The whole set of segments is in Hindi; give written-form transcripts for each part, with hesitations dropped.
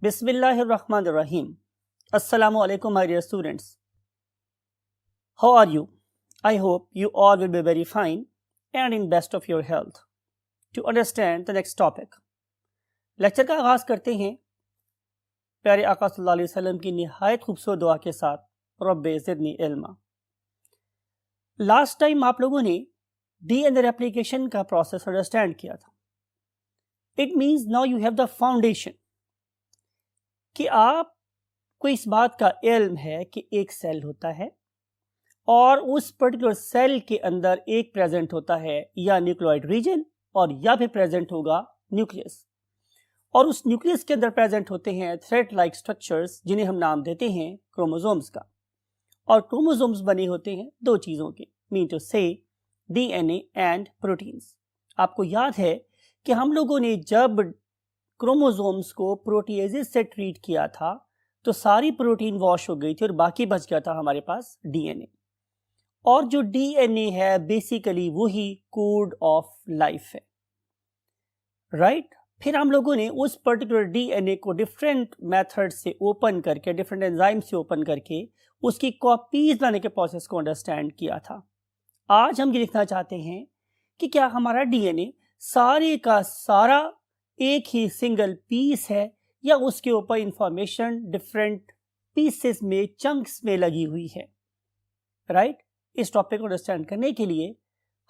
Bismillahirrahmanirrahim. Assalamu alaikum, my dear students. How are you? I hope you all will be very fine and in best of your health. To understand the next topic, lecture का आगाज़ करते हैं प्यारे आका सल्लल्लाहु अलैहि वसल्लम की निहायत खूबसूरत दुआ के साथ, रब्बे ज़िदनी इल्मा। लास्ट टाइम आप लोगों ने डीएनए रेप्लिकेशन का प्रोसेस अंडरस्टैंड किया था। It means now you have the foundation कि आपको इस बात का इल्म है कि एक सेल होता है और उस पर्टिकुलर सेल के अंदर एक प्रेजेंट होता है या न्यूक्लियोइड रीजन और या फिर प्रेजेंट होगा न्यूक्लियस, और उस न्यूक्लियस के अंदर प्रेजेंट होते हैं थ्रेड लाइक स्ट्रक्चर्स जिन्हें हम नाम देते हैं क्रोमोसोम्स का। और क्रोमोसोम्स बने होते हैं दो चीज़ों के, मीन टू से डीएनए एंड प्रोटीन्स। आपको याद है कि हम लोगों ने जब क्रोमोसोम्स को प्रोटीएजेस से ट्रीट किया था तो सारी प्रोटीन वॉश हो गई थी और बाकी बच गया था हमारे पास डीएनए। और जो डीएनए है बेसिकली वही कोड ऑफ लाइफ है, राइट। फिर हम लोगों ने उस पर्टिकुलर डीएनए को डिफरेंट मेथड से ओपन करके, डिफरेंट एंजाइम से ओपन करके उसकी कॉपीज बनाने के प्रोसेस को अंडरस्टैंड किया था। आज हम ये देखना चाहते हैं कि क्या हमारा डीएनए सारे का सारा एक ही सिंगल पीस है या उसके ऊपर इंफॉर्मेशन डिफरेंट पीसेस में, चंक्स में लगी हुई है, राइट। इस टॉपिक को अंडरस्टैंड करने के लिए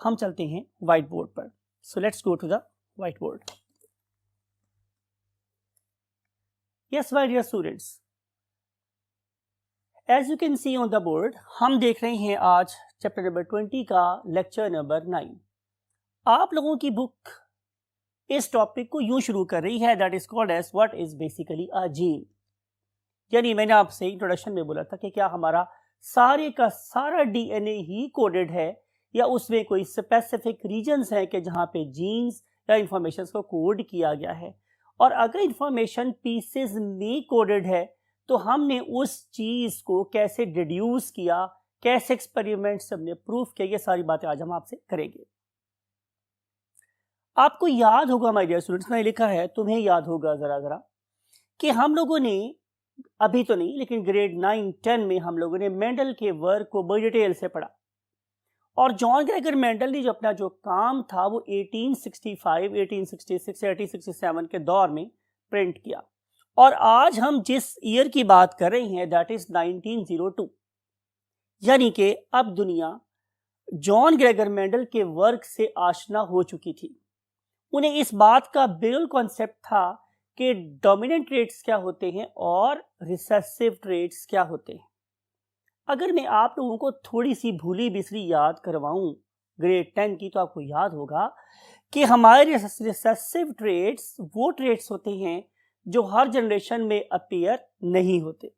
हम चलते हैं व्हाइट बोर्ड पर। So let's go to the white board. Yes my dear students, as you can see on the board, हम देख रहे हैं आज चैप्टर नंबर 20 का लेक्चर नंबर 9। आप लोगों की बुक इस टॉपिक को यूं शुरू कर रही है, that is called as what is basically a gene. यानी मैंने आपसे इंट्रोडक्शन में बोला था कि क्या हमारा सारे का सारा डीएनए ही कोडेड है या उसमें कोई स्पेसिफिक रीजन्स हैं कि जहां पे जीन्स या इंफॉर्मेशन को कोड किया गया है। और अगर इंफॉर्मेशन पीसेस में कोडेड है तो हमने उस चीज को कैसे डिड्यूस किया, कैसे एक्सपेरिमेंट से हमने प्रूफ किया, ये सारी बातें आज हम आपसे करेंगे। आपको याद होगा माय डियर स्टूडेंट्स, मैंने लिखा है, तुम्हें याद होगा जरा कि हम लोगों ने अभी तो नहीं लेकिन ग्रेड 9-10 में हम लोगों ने मेंडल के वर्क को बड़ी डिटेल से पढ़ा। और जॉन ग्रेगर मेंडल ने जो अपना जो काम था वो 1865, 1866, 1867 के दौर में प्रिंट किया। और आज हम जिस ईयर की बात कर रहे हैं दैट इज 1902, यानी कि अब दुनिया जॉन ग्रेगर मेंडल के वर्क से आशना हो चुकी थी। उन्हें इस बात का बिल्कुल कॉन्सेप्ट था कि डोमिनेंट ट्रेट्स क्या होते हैं और रिसेसिव ट्रेट्स क्या होते हैं। अगर मैं आप लोगों को थोड़ी सी भूली बिसरी याद करवाऊं ग्रेड 10 की, तो आपको याद होगा कि हमारे रिसेसिव ट्रेट्स वो ट्रेट्स होते हैं जो हर जनरेशन में अपीयर नहीं होते,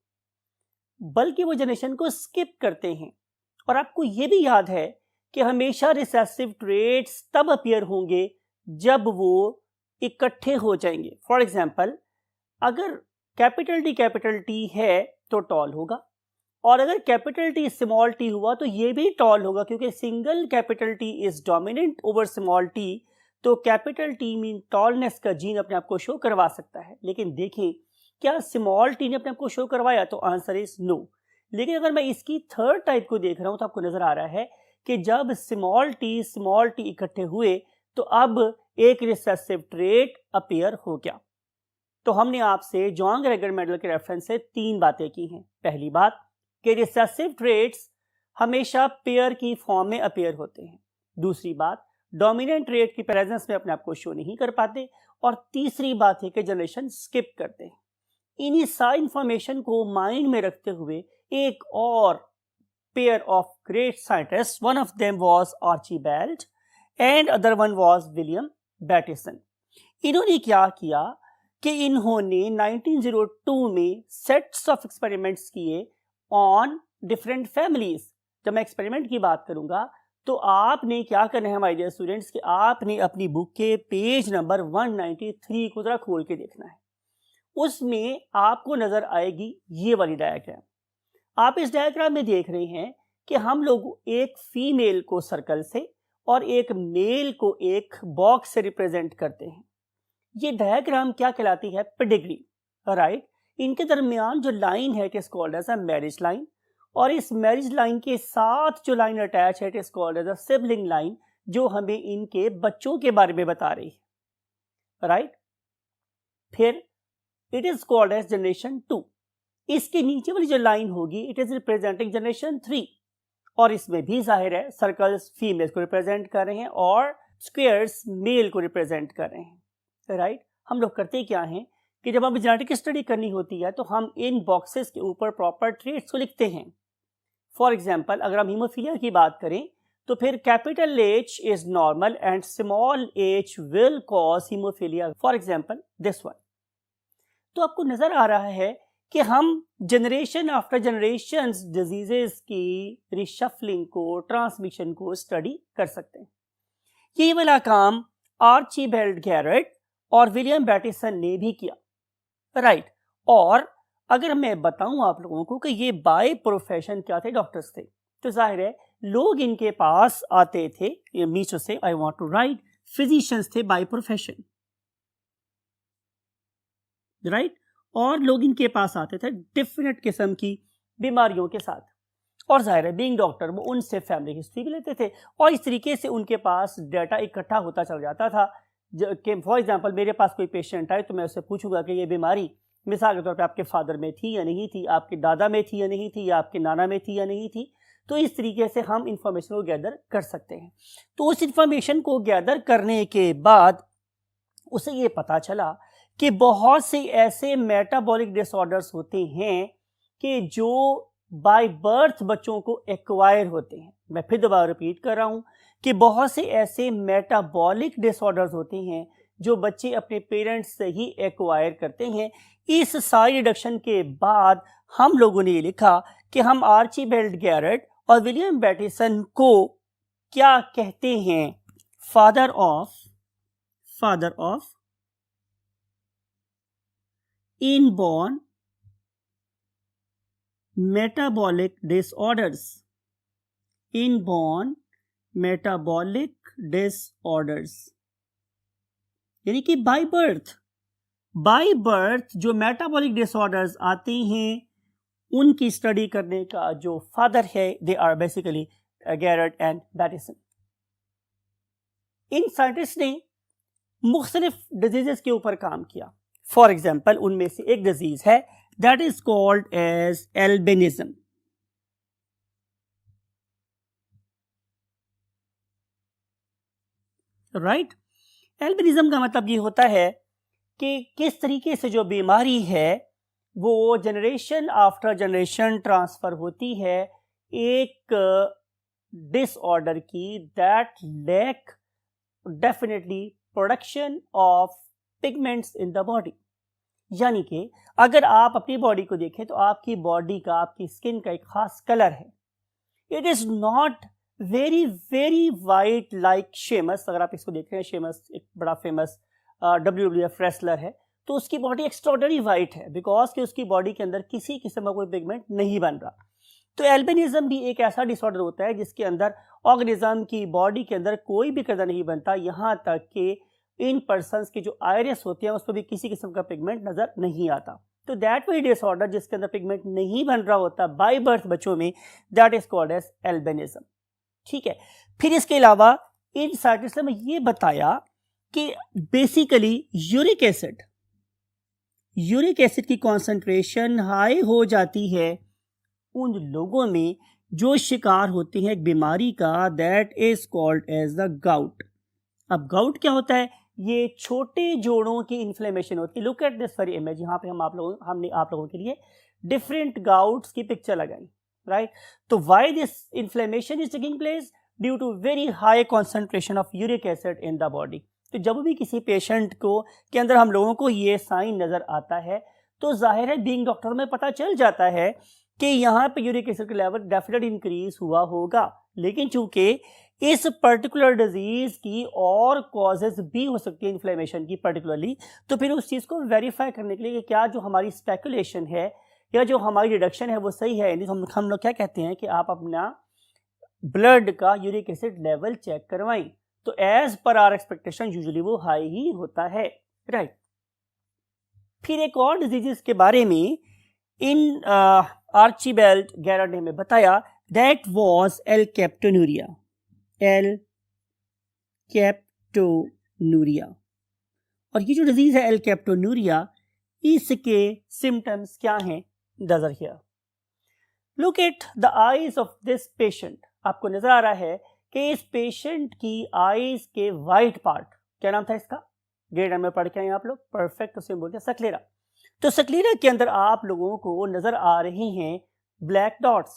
बल्कि वो जनरेशन को स्किप करते हैं। और आपको ये भी याद है कि हमेशा रिसेसिव ट्रेट्स तब अपीयर होंगे जब वो इकट्ठे हो जाएंगे। फॉर एग्जाम्पल, अगर कैपिटल टी है तो टॉल होगा, और अगर कैपिटल टी स्मॉल टी हुआ तो ये भी टॉल होगा, क्योंकि single capital T is dominant over small T. तो कैपिटल टी मीन टॉलनेस का जीन अपने आप को शो करवा सकता है। लेकिन देखें, क्या स्मॉल टी ने अपने आप को शो करवाया? तो आंसर इज नो। लेकिन अगर मैं इसकी थर्ड टाइप को देख रहा हूं तो आपको नजर आ रहा है कि जब स्मॉल टी इकट्ठे हुए तो अब एक रिसेसिव ट्रेट अपीयर हो गया। तो हमने आपसे जॉन ग्रेगर मेंडल के रेफरेंस से 3 बातें की हैं। पहली बात कि रिसेसिव ट्रेट्स हमेशा पेयर की फॉर्म में अपीयर होते हैं। दूसरी बात, डोमिनेंट ट्रेट की प्रेजेंस में अपने आप को शो नहीं कर पाते। और तीसरी बात है कि जनरेशन स्किप करते हैं। इन्हीं सारी इंफॉर्मेशन को माइंड में रखते हुए एक और pair of great scientist, one of them was Archibald and other one was William Bateson. इन्होंने क्या किया कि इन्होंने 1902 में सेट्स ऑफ एक्सपेरिमेंट्स किए ऑन डिफरेंट फैमिलीज। जब मैं एक्सपेरिमेंट की बात करूंगा तो आपने क्या करना है माय डियर स्टूडेंट्स कि आपने अपनी बुक के पेज नंबर 193 को जरा खोल के देखना है। उसमें आपको नजर आएगी ये वाली डायग्राम। आप इस डायग्राम में देख रहे हैं कि हम लोग एक फीमेल को सर्कल से और एक मेल को एक बॉक्स से रिप्रेजेंट करते हैं। ये डायग्राम क्या कहलाती है? पेडिग्री। राइट। इनके दरमियान जो लाइन है it is called as a marriage line, और इस मैरिज लाइन के साथ जो लाइन अटैच है it is called as a sibling line, जो हमें इनके बच्चों के बारे में बता रही है, राइट। फिर it is called age generation 2। इसके नीचे वाली जो लाइन होगी इट इज रिप्रेजेंटिंग जनरेशन 3, और इसमें भी जाहिर है सर्कल्स फीमेल को रिप्रेजेंट कर रहे हैं और स्क्वायर्स मेल को रिप्रेजेंट कर रहे हैं, राइट। हम लोग करते क्या हैं कि जब हमें जेनेटिक स्टडी करनी होती है तो हम इन बॉक्सेस के ऊपर प्रॉपर ट्रेट्स को लिखते हैं। फॉर एग्जाम्पल अगर हम हीमोफीलिया की बात करें तो फिर capital H is normal and small h will cause haemophilia, for example this one. तो आपको नजर आ रहा है कि हम जनरेशन आफ्टर जनरेशन डिजीजेस की रिशफलिंग को, ट्रांसमिशन को स्टडी कर सकते हैं। ये वाला काम आर्चीबाल्ड गैरेट और विलियम बैटिसन ने भी किया, राइट। और अगर मैं बताऊं आप लोगों को कि ये बाय प्रोफेशन क्या थे, डॉक्टर्स थे, तो जाहिर है लोग इनके पास आते थे, मीचो से I want to write, physicians थे बाय प्रोफेशन, राइट। और लोग इनके पास आते थे डिफरेंट किस्म की बीमारियों के साथ, और जाहिर है बीइंग डॉक्टर वो उनसे फैमिली हिस्ट्री भी लेते थे, और इस तरीके से उनके पास डाटा इकट्ठा होता चल जाता था। कि फॉर एग्जांपल मेरे पास कोई पेशेंट आए तो मैं उससे पूछूंगा कि ये बीमारी मिसाल के तौर पे आपके फादर में थी या नहीं थी, आपके दादा में थी या नहीं थी, या आपके नाना में थी या नहीं थी। तो इस तरीके से हम इंफॉर्मेशन को गैदर कर सकते हैं। तो उस इंफॉर्मेशन को गैदर करने के बाद उसे ये पता चला कि बहुत से ऐसे मेटाबॉलिक डिसऑर्डर्स होते हैं कि जो बाय बर्थ बच्चों को एक्वायर होते हैं। मैं फिर दोबारा रिपीट कर रहा हूं कि बहुत से ऐसे मेटाबॉलिक डिसऑर्डर्स होते हैं जो बच्चे अपने पेरेंट्स से ही एक्वायर करते हैं। इस सारी डिडक्शन के बाद हम लोगों ने लिखा कि हम आर्चीबाल्ड गैरेट और विलियम बैटिसन को क्या कहते हैं, father of inborn metabolic disorders, inborn metabolic disorders, यानी कि बाय बर्थ जो मेटाबॉलिक डिसऑर्डर्स आते हैं उनकी स्टडी करने का जो फादर है they are basically Garrod and Bateson. इन साइंटिस्ट ने मुख्तलिफ डिजीजेस के ऊपर काम किया। फॉर एग्जाम्पल उनमें से एक डिजीज है that is called as albinism, right. Albinism का मतलब ये होता है कि किस तरीके से जो बीमारी है वो जनरेशन आफ्टर जनरेशन ट्रांसफर होती है एक डिसऑर्डर की, that lack definitely production of pigments in the body. यानी कि अगर आप अपनी बॉडी को देखें तो आपकी बॉडी का, आपकी स्किन का एक खास कलर है। It is not very very white like Sheamus. अगर आप इसको देख रहे हैं, शेमस एक बड़ा फेमस WWF रेसलर है, तो उसकी बॉडी एक्स्ट्राऑर्डिनरी वाइट है बिकॉज कि उसकी बॉडी के अंदर किसी किस्म का कोई पिगमेंट नहीं बन रहा। तो एल्बिनिज्म भी एक ऐसा डिसऑर्डर होता है जिसके अंदर ऑर्गेनिज्म की बॉडी के अंदर कोई भी कलर नहीं बनता, यहाँ तक कि इन पर्सन्स की जो आयरिस होती है उस पर भी किसी किस्म का पिगमेंट नजर नहीं आता। तो दैट वे डिसऑर्डर जिसके अंदर पिगमेंट नहीं बन रहा होता बाय बर्थ बच्चों में, that is called as albinism, ठीक है। फिर इसके अलावा इन साइंटिस्ट ने ये बताया कि बेसिकली यूरिक एसिड की कॉन्सेंट्रेशन हाई हो जाती है उन लोगों में जो शिकार होते हैं एक बीमारी का, that is called as the gout. अब गाउट क्या होता है? ये छोटे जोड़ों की इन्फ्लेमेशन होती है। Look at this very image. यहाँ पे हमने आप लोगों के लिए डिफरेंट गाउट्स की पिक्चर लगाई, राइट। तो why this inflammation is taking place? Due to very high concentration of uric acid in the body. तो जब भी किसी पेशेंट को के अंदर हम लोगों को ये साइन नजर आता है तो जाहिर है बीइंग डॉक्टर में पता चल जाता है कि यहाँ पे यूरिक एसिड का लेवल डेफिनेटली इंक्रीज हुआ होगा। लेकिन चूंकि इस पर्टिकुलर डिजीज की और कॉजेज भी हो सकती है इन्फ्लेमेशन की पर्टिकुलरली, तो फिर उस चीज़ को वेरीफाई करने के लिए कि क्या जो हमारी स्पेकुलेशन है या जो हमारी डिडक्शन है वो सही है। हम लोग क्या कहते हैं कि आप अपना ब्लड का यूरिक एसिड लेवल चेक करवाएं। तो as per our expectation usually वो हाई ही होता है, राइट। फिर एक और डिजीज के बारे में इन आर्चीबाल्ड गैरड ने हमें बताया, दैट वाज एल कैप्टोनूरिया। एल कैप्टोनूरिया, और ये जो डिजीज है एल कैप्टोनूरिया, इसके सिम्टम्स क्या हैं? नजर here, look at the eyes of this patient. आपको नजर आ रहा है कि इस पेशेंट की आईज के वाइट पार्ट, क्या नाम था इसका? ग्रेड में पढ़ के आए आप लोग, परफेक्ट, उसे बोलते हैं सक्लेरा। तो सक्लेरा के अंदर आप लोगों को नजर आ रही हैं ब्लैक डॉट्स।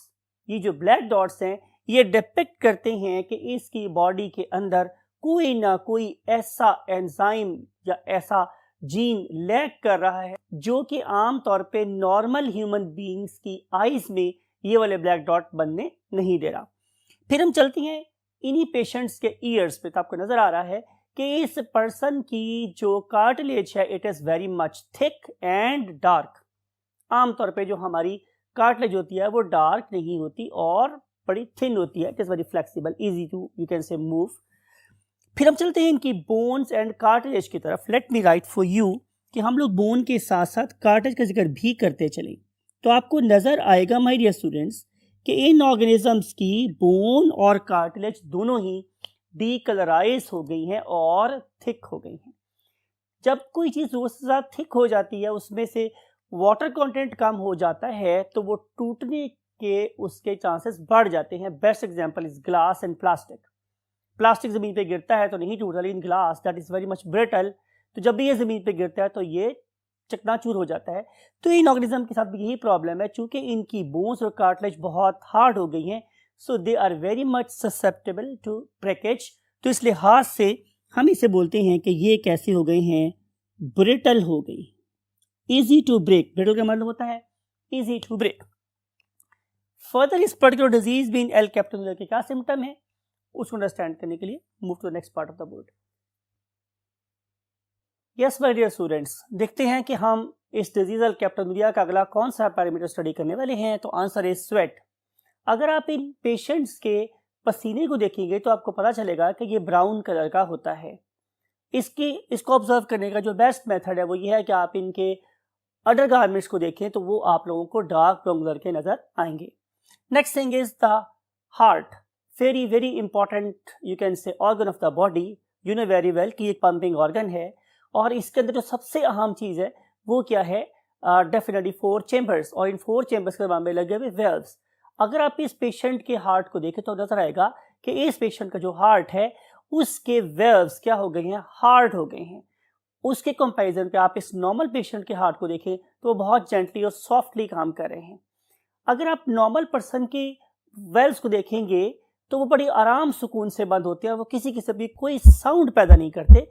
ये जो ब्लैक डॉट्स हैं ये डिपिक्ट करते हैं कि इसकी बॉडी के अंदर कोई ना कोई ऐसा एंजाइम या ऐसा जीन लैक कर रहा है जो कि आम तौर पे नॉर्मल ह्यूमन बीइंग्स की आईज में ये वाले ब्लैक डॉट बनने नहीं दे रहा। फिर हम चलते हैं इन्हीं पेशेंट्स के ईयर्स पे, तो आपको नजर आ रहा है कि इस पर्सन की जो कार्टिलेज है it is very much thick and dark. आमतौर पे जो हमारी कार्टिलेज होती है वो डार्क नहीं होती और बड़ी थिन होती है, it is very flexible, easy to you can say move. फिर हम चलते हैं इनकी बोन्स एंड कार्टिलेज की तरफ। Let me right for you कि हम लोग बोन के साथ साथ कार्टिलेज का जिक्र भी करते चलें, तो आपको नजर आएगा माय डियर स्टूडेंट्स कि इन ऑर्गेनिजम्स की बोन और कार्टिलेज दोनों ही डीकलराइज हो गई हैं और थिक हो गई हैं। जब कोई चीज़ रोज से ज़्यादा थिक हो जाती है, उसमें से वाटर कंटेंट कम हो जाता है, तो वो टूटने के उसके चांसेस बढ़ जाते हैं। Best example is glass and plastic. Plastic ज़मीन पे गिरता है तो नहीं टूटता, लेकिन glass that is very much brittle, तो जब भी ये ज़मीन पे गिरता है तो ये चकनाचूर हो जाता है। तो इन ऑर्गेनिज्म के साथ भी यही प्रॉब्लम है, चूँकि इनकी बोन्स और कार्टिलेज बहुत हार्ड हो गई हैं, so they are very much susceptible to breakage. तो इस लिहाज से हम इसे बोलते हैं कि ये कैसे हो गए हैं? ब्रिटल हो गई, ईजी टू ब्रेक। ब्रिटल का मतलब होता है ईजी टू ब्रेक। फर्दर इस particular disease being alkaptonuria के क्या सिम्टम है उसको अंडरस्टैंड करने के लिए move to the next part of the board. Yes my dear students, देखते हैं कि हम इस डिजीज एल कैप्टोनूरिया का अगला कौन सा पैरामीटर स्टडी करने वाले हैं। तो आंसर इज स्वेट। अगर आप इन पेशेंट्स के पसीने को देखेंगे तो आपको पता चलेगा कि ये ब्राउन कलर का होता है। इसको ऑब्जर्व करने का जो बेस्ट मेथड है वो ये है कि आप इनके अंडर गारमेंट्स को देखें तो वो आप लोगों को डार्क ब्राउन कलर के नजर आएंगे। Next thing is the heart, very very important you can से organ of the body. You know very well कि एक पंपिंग ऑर्गन है, और इसके अंदर जो सबसे अहम चीज़ है वो क्या है? डेफिनेटली 4 चेंबर्स, और इन 4 चेंबर्स के में लगे हुए वेल्व्स। अगर आप इस पेशेंट के हार्ट को देखें तो नजर आएगा कि इस पेशेंट का जो हार्ट है उसके वेल्व्स क्या हो गए हैं? हार्ड हो गए हैं। उसके कंपैरिजन पे आप इस नॉर्मल पेशेंट के हार्ट को देखें तो वो बहुत जेंटली और सॉफ्टली काम कर रहे हैं। अगर आप नॉर्मल पर्सन के वेल्व्स को देखेंगे तो वो बड़ी आराम सुकून से बंद होते हैं, वो किसी किस्म की कोई साउंड पैदा नहीं करते।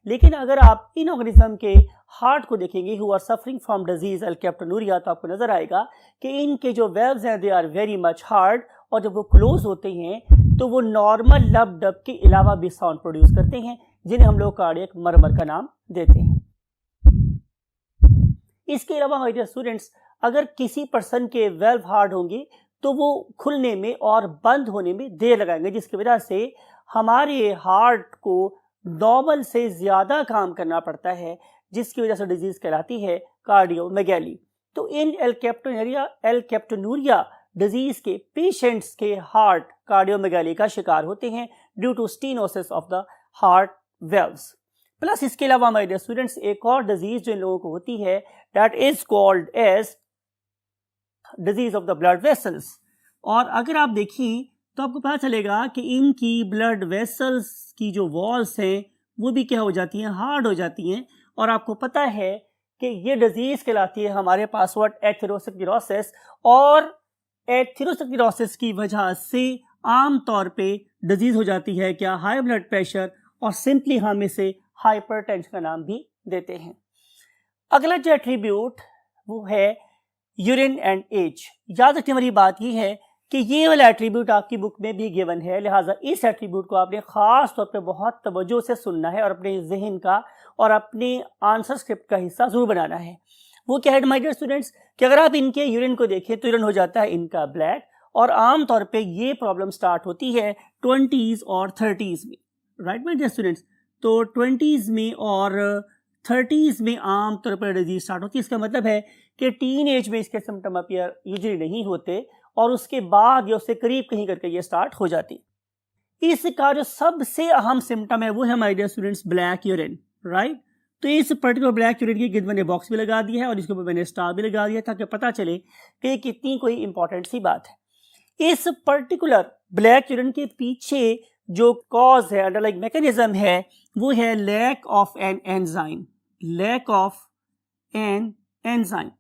लेकिन अगर आप इन ऑर्गेनिज्म के हार्ट को देखेंगे who are suffering from disease alkaptonuria, तो आपको नजर आएगा कि इनके जो वेल्व्स हैं they are very much hard, और जब वो क्लोज होते हैं तो वो नॉर्मल लब डब के अलावा भी साउंड प्रोड्यूस करते हैं, जिन्हें हम लोग कार्डियक मरमर का नाम देते हैं। इसके अलावा माय डियर स्टूडेंट्स, अगर किसी पर्सन के वेल्व हार्ड होंगे तो वो खुलने में और बंद होने में देर लगाएंगे, जिसकी वजह से हमारे हार्ट को नॉर्मल से ज्यादा काम करना पड़ता है, जिसकी वजह से डिजीज कहलाती है कार्डियोमेगैली। तो इन एल कैप्टोनूरिया डिजीज के पेशेंट्स के हार्ट कार्डियोमेगैली का शिकार होते हैं due to stenosis of the heart valves. Plus इसके अलावा माय डियर स्टूडेंट्स एक और डिजीज जो इन लोगों को होती है that is called as disease of the blood vessels. और अगर आप देखें तो आपको पता चलेगा कि इनकी ब्लड वेसल्स की जो वॉल्स हैं वो भी क्या हो जाती हैं? हार्ड हो जाती हैं। और आपको पता है कि ये डिजीज कहलाती है हमारे पासवर्ड एथेरोस्क्लेरोसिस, और एथेरोस्क्लेरोसिस की वजह से आम तौर पे डिजीज हो जाती है क्या? हाई ब्लड प्रेशर, और सिंपली हम इसे हाइपरटेंशन का नाम भी देते हैं। अगला जो एट्रीब्यूट वो है यूरिन एंड एज। याद रखने वाली बात यह है कि ये वाला एट्रीब्यूट आपकी बुक में भी गिवन है, लिहाजा इस एट्रीब्यूट को आपने खास तौर पे बहुत तवज्जो से सुनना है और अपने जहन का और अपने आंसर स्क्रिप्ट का हिस्सा जरूर बनाना है। वो क्या है माय डियर स्टूडेंट्स कि अगर आप इनके यूरिन को देखें तो यूरिन हो जाता है इनका ब्लैक, और आमतौर पे ये प्रॉब्लम स्टार्ट होती है 20s और 30s में, राइट माय डियर स्टूडेंट्स। तो 20s में और 30s में आमतौर पर डिजीज स्टार्ट होती है। इसका मतलब है कि टीन एज में इसके सिम्टम अपीयर यूजुअली नहीं होते और उसके बाद या उससे करीब कहीं करके ये स्टार्ट हो जाती। इसका जो सबसे अहम सिम्टम है वो है my dear students black urine, right. तो इस पर्टिकुलर ब्लैक यूरिन की गिद मैंने बॉक्स भी लगा दिया है और इसके ऊपर मैंने स्टार भी लगा दिया ताकि पता चले कि कितनी कोई इंपॉर्टेंट सी बात है। इस पर्टिकुलर ब्लैक यूरिन के पीछे जो कॉज है, अंडरलाइंग मैकेनिज्म है, वो है lack of an enzyme. Lack of an enzyme.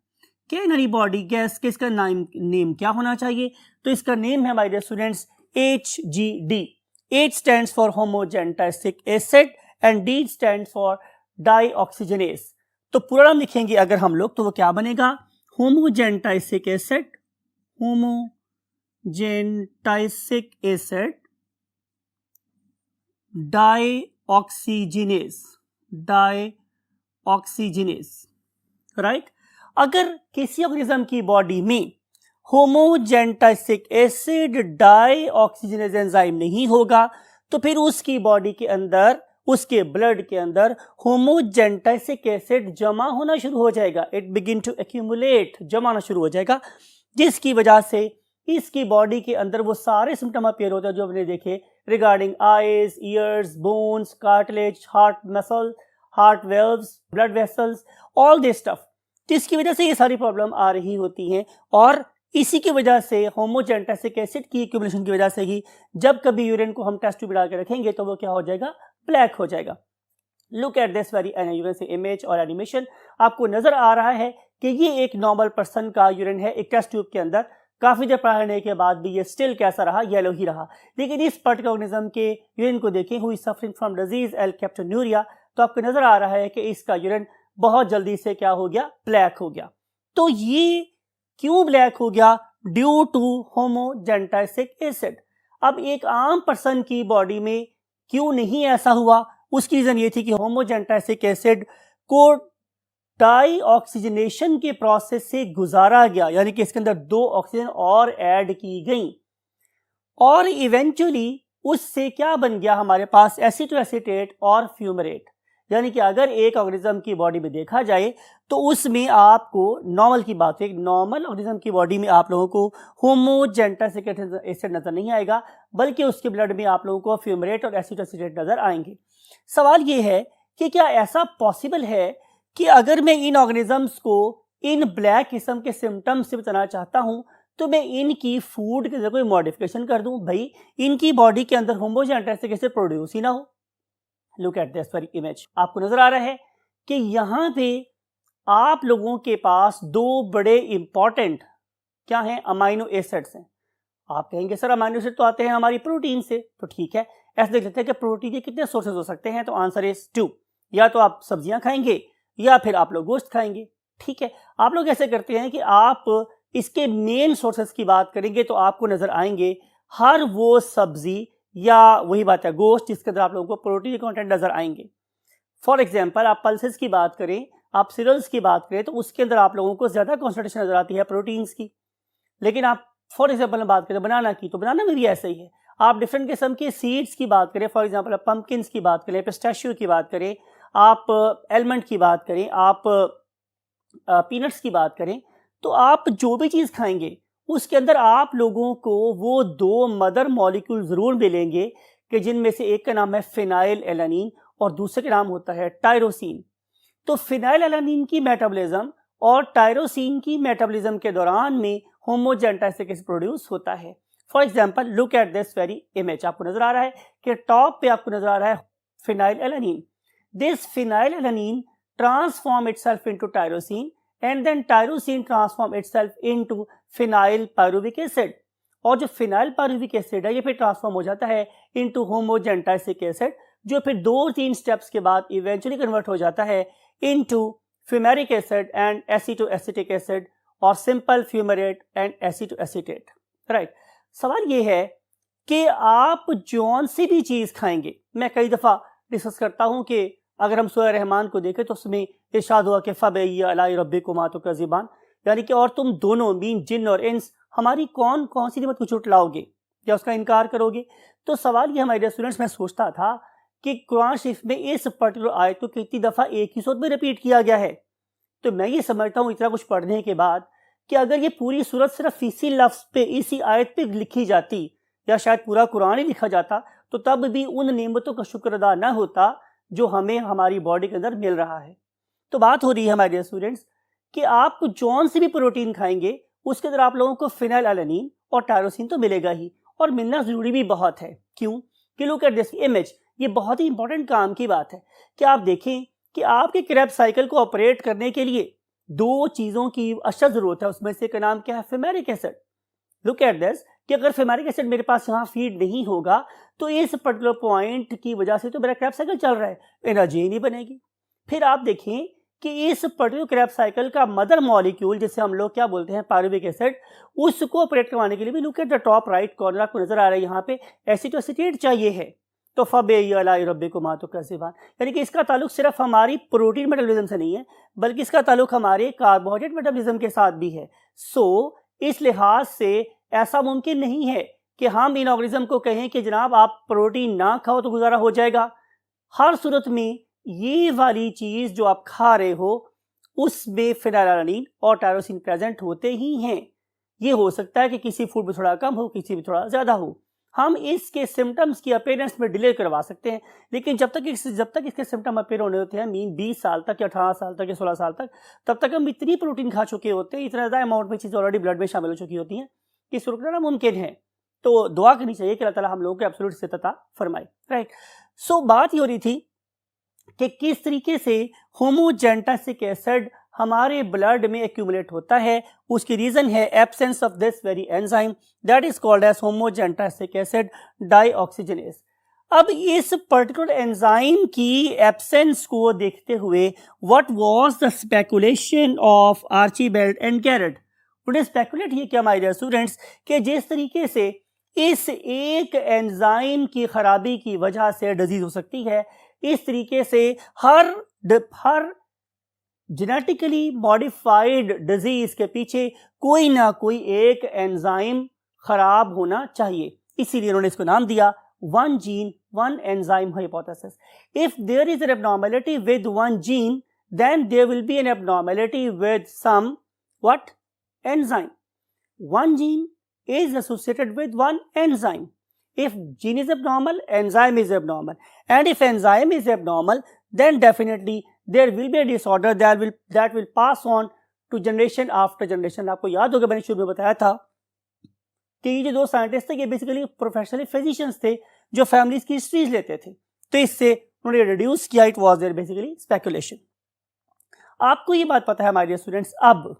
Can anybody guess कि इसका नेम क्या होना चाहिए? तो इसका नेम है my dear students HGD। H stands for homogentasic acid and D stands for dioxygenase। तो पूरा नाम लिखेंगे अगर हम लोग तो वो क्या बनेगा? homogentasic acid, homogentasic acid, dioxygenase, dioxygenase, right. अगर किसी ऑर्गेनिज्म की बॉडी में होमोजेंटासिक एसिड डाइऑक्सीजनेज एंजाइम नहीं होगा तो फिर उसकी बॉडी के अंदर, उसके ब्लड के अंदर होमोजेंटासिक एसिड जमा होना शुरू हो जाएगा। इट बिगिन टू एक्यूमुलेट, जमा होना शुरू हो जाएगा, जिसकी वजह से इसकी बॉडी के अंदर वो सारे सिम्टम अपीयर होते हैं जो हमने देखे regarding eyes, years, bones, cartilage, heart muscle, heart valves, blood vessels, all this stuff, जिसकी वजह से ये सारी प्रॉब्लम आ रही होती हैं। और इसी की वजह से होमोजेंटासिक एसिड की एक्यूमुलेशन की वजह से ही जब कभी यूरिन को हम टेस्ट ट्यूब में डाल के रखेंगे तो वो क्या हो जाएगा? ब्लैक हो जाएगा। Look at this very urine से इमेज और एनिमेशन। आपको नजर आ रहा है कि ये एक नॉर्मल पर्सन का यूरिन है एक टेस्ट ट्यूब के अंदर। काफी देर पढ़ने के बाद भी ये स्टिल कैसा रहा? येलो ही रहा। लेकिन इस पर्टिकुलर ऑर्गेनिज्म के यूरिन को देखें, who is suffering from disease alkaptonuria, तो आपको नजर आ रहा है कि इसका यूरिन बहुत जल्दी से क्या हो गया? ब्लैक हो गया। तो ये क्यों ब्लैक हो गया? Due to homogentisic acid. अब एक आम पर्सन की बॉडी में क्यों नहीं ऐसा हुआ? उसकी रीजन ये थी कि होमोजेंटासिक एसिड को डाइऑक्सीजनेशन के प्रोसेस से गुजारा गया, यानी कि इसके अंदर 2 ऑक्सीजन और ऐड की गई और इवेंचुअली उससे क्या बन गया हमारे पास? एसीटोएसीटेट और फ्यूमरेट। यानी कि अगर एक ऑर्गेनिज्म की बॉडी में देखा जाए तो उसमें आपको नॉर्मल की बात है, नॉर्मल ऑर्गेनिज्म की बॉडी में आप लोगों को होमोजेंटासिक एसिड नजर नहीं आएगा, बल्कि उसके ब्लड में आप लोगों को फ्यूमरेट और एसीटोएसीटेट नजर आएंगे। सवाल ये है कि क्या ऐसा पॉसिबल है कि अगर मैं इन ऑर्गेनिजम्स को इन ब्लैक किस्म के सिम्टम्स से बताना चाहता हूं तो मैं इनकी फूड के अंदर कोई मॉडिफिकेशन कर दूं? भाई इनकी बॉडी के अंदर होमोजेंटासिक एसिड प्रोड्यूस ही ना हो। Look at this very image. आपको नजर आ रहा है कि यहाँ पे आप लोगों के पास 2 बड़े इंपॉर्टेंट क्या हैं? अमाइनो एसिड्स हैं। आप कहेंगे सर अमाइनो एसिड तो आते हैं हमारी प्रोटीन से, तो ठीक है, ऐसे देख लेते हैं कि प्रोटीन के कितने सोर्सेज हो सकते हैं। तो आंसर इज 2। या तो आप सब्जियां खाएंगे या फिर आप लोग गोश्त खाएंगे। ठीक है, आप लोग ऐसे करते हैं कि आप इसके मेन सोर्सेज की बात करेंगे तो आपको नजर आएंगे हर वो सब्जी या वही बात है गोश्त जिसके अंदर आप लोगों को प्रोटीन कंटेंट नजर आएंगे। फॉर एग्जांपल आप पल्सेस की बात करें, आप सीरियल्स की बात करें तो उसके अंदर आप लोगों को ज्यादा कॉन्सेंट्रेशन नजर आती है प्रोटीन्स की। लेकिन आप फॉर एग्जांपल बात करें बनाना की, तो बनाना में भी ऐसा ही है। आप डिफरेंट किस्म के सीड्स की बात करें, फॉर एग्जांपल आप पंपकिन्स की बात करें, पिस्ताशियो की बात करें, आप एलमंड की बात करें, आप पीनट्स की बात करें, तो आप जो भी चीज़ खाएंगे उसके अंदर आप लोगों को वो 2 मदर मॉलिक्यूल ज़रूर मिलेंगे कि जिनमें से एक का नाम है फिनाइल एलानिन और दूसरे का नाम होता है टायरोसिन। तो फिनाइल एलानिन की मेटाबॉलिज्म और टायरोसिन की मेटाबॉलिज्म के दौरान में होमोजेंटासिक एसिड प्रोड्यूस होता है। For example look at this very image. आपको नजर आ रहा है कि टॉप पे आपको नजर आ रहा है phenyl alanine. This phenyl alanine transform itself into tyrosine and then tyrosine transform itself into phenyl pyruvic acid। और जो फिनाइल पायरुविक एसिड है ये फिर ट्रांसफॉर्म हो जाता है इनटू होमोजेंटासिक एसिड, जो फिर 2-3 स्टेप्स के बाद इवेंचुअली कन्वर्ट हो जाता है into fumaric acid and acetoacetic acid और simple fumarate and acetoacetate. Right, सवाल ये है कि आप जौन सी भी चीज़ खाएंगे, मैं कई दफ़ा डिस्कस करता हूँ कि अगर हम सूरह रहमान को देखें तो उसमें इरशाद हुआ कि फबैय अलाई रब्बिकुमा तुकज़िबान, यानी कि और तुम दोनों मीन जिन और इंस हमारी कौन कौन सी निमत को झुटलाओगे या उसका इनकार करोगे। तो सवाल ये हमारे स्टूडेंट्स, मैं सोचता था कि कुरान शरीफ में इस पर्टिकुलर आयत को कितनी दफ़ा एक ही सूरत में रिपीट किया गया है। तो मैं ये समझता हूँ इतना कुछ पढ़ने के बाद कि अगर ये पूरी सूरत सिर्फ इसी लफ्ज़ पे, इसी आयत पे लिखी जाती, या शायद पूरा कुरान ही लिखा जाता, तो तब भी उन नेमतों का शुक्र अदा ना होता जो हमें हमारी बॉडी के अंदर मिल रहा है। तो बात हो रही है हमारे स्टूडेंट्स कि आप जौन से भी प्रोटीन खाएंगे उसके अंदर आप लोगों को फिनाइलएलानिन और टायरोसिन तो मिलेगा ही, और मिलना ज़रूरी भी बहुत है। क्यों? कि लुक एट दिस इमेज, ये बहुत ही इंपॉर्टेंट काम की बात है कि आप देखें कि आपके क्रेब्स साइकिल को ऑपरेट करने के लिए दो चीज़ों की अशद ज़रूरत है। उसमें से एक नाम क्या है? फेमेरिक एसिड। लुक एट दिस कि अगर फेमेरिक एसिड मेरे पास यहाँ फीड नहीं होगा तो इस पर्टिकुलर पॉइंट की वजह से तो मेरा क्रैब साइकिल चल रहा है, एनर्जी नहीं बनेगी। फिर आप देखें कि इस पर्टिकुलर क्रैब साइकिल का मदर मॉलिक्यूल, जिसे हम लोग क्या बोलते हैं, पायरुविक एसिड, उसको ऑपरेट करवाने के लिए भी look at the top right corner, आपको नजर आ रहा है यहाँ पे एसिटोएसिटेट चाहिए है। तो फबेयलाइरब्बिकुमा तुकज़्ज़िबान, यानी कि इसका ताल्लुक सिर्फ हमारी प्रोटीन मेटाबॉलिज्म से नहीं है, बल्कि इसका ताल्लुक हमारे कार्बोहाइड्रेट मेटाबॉलिज्म के साथ भी है। सो इस लिहाज से ऐसा मुमकिन नहीं है कि हम इन ऑर्गेनिज्म को कहें कि जनाब आप प्रोटीन ना खाओ तो गुजारा हो जाएगा। हर सूरत में ये वाली चीज़ जो आप खा रहे हो उसमें फिनाइलएलानिन और टायरोसिन प्रेजेंट होते ही हैं। ये हो सकता है कि किसी फूड में थोड़ा कम हो, किसी में थोड़ा ज़्यादा हो। हम इसके सिम्टम्स की अपीयरेंस में डिले करवा सकते हैं, लेकिन जब तक इसके सिम्टम अपीयर होने होते हैं, मीन 20 साल तक या 18 साल तक या 16 साल तक, तब तक हम इतनी प्रोटीन खा चुके होते हैं, इतना ज़्यादा अमाउंट में चीज़ ऑलरेडी ब्लड में शामिल हो चुकी होती हैं कि इसको रुकना मुमकिन है। तो दुआ करनी चाहिए कि अल्लाह ताला हम लोगों को एब्सोल्यूट इस्तेताअत फरमाए। राइट। सो बात ये हो रही थी कि किस तरीके से होमोजेंटासिक एसिड हमारे ब्लड में एक्यूमुलेट होता है। उसकी रीजन है absence of this very enzyme that is called as homogentisic acid dioxygenase. अब इस पर्टिकुलर एंजाइम की एब्सेंस को देखते हुए what was the speculation of Archibald and Garrod. उन्हें स्पेकुलेट ये किया माय डियर स्टूडेंट्स कि जिस तरीके से इस एक एंजाइम की खराबी की वजह से डिजीज हो सकती है, इस तरीके से हर जेनेटिकली मॉडिफाइड डिजीज के पीछे कोई ना कोई एक एंजाइम खराब होना चाहिए। इसीलिए उन्होंने इसको नाम दिया one gene one enzyme hypothesis. If there is an abnormality with one gene, then there will be an abnormality with some what enzyme. One gene is associated with one enzyme. If gene is abnormal, enzyme is abnormal, and if enzyme is abnormal, then definitely there will be a disorder that will pass on to generation after generation. आपको याद होगा मैंने शुरू में बताया था कि ये जो दो साइंटिस्ट थे ये बेसिकली प्रोफेशनली फिजिशियंस थे जो फैमिलीज की हिस्ट्रीज लेते थे, तो इससे उन्होंने रिड्यूस किया। It was their basically speculation. आपको ये बात पता है हमारे स्टूडेंट्स। अब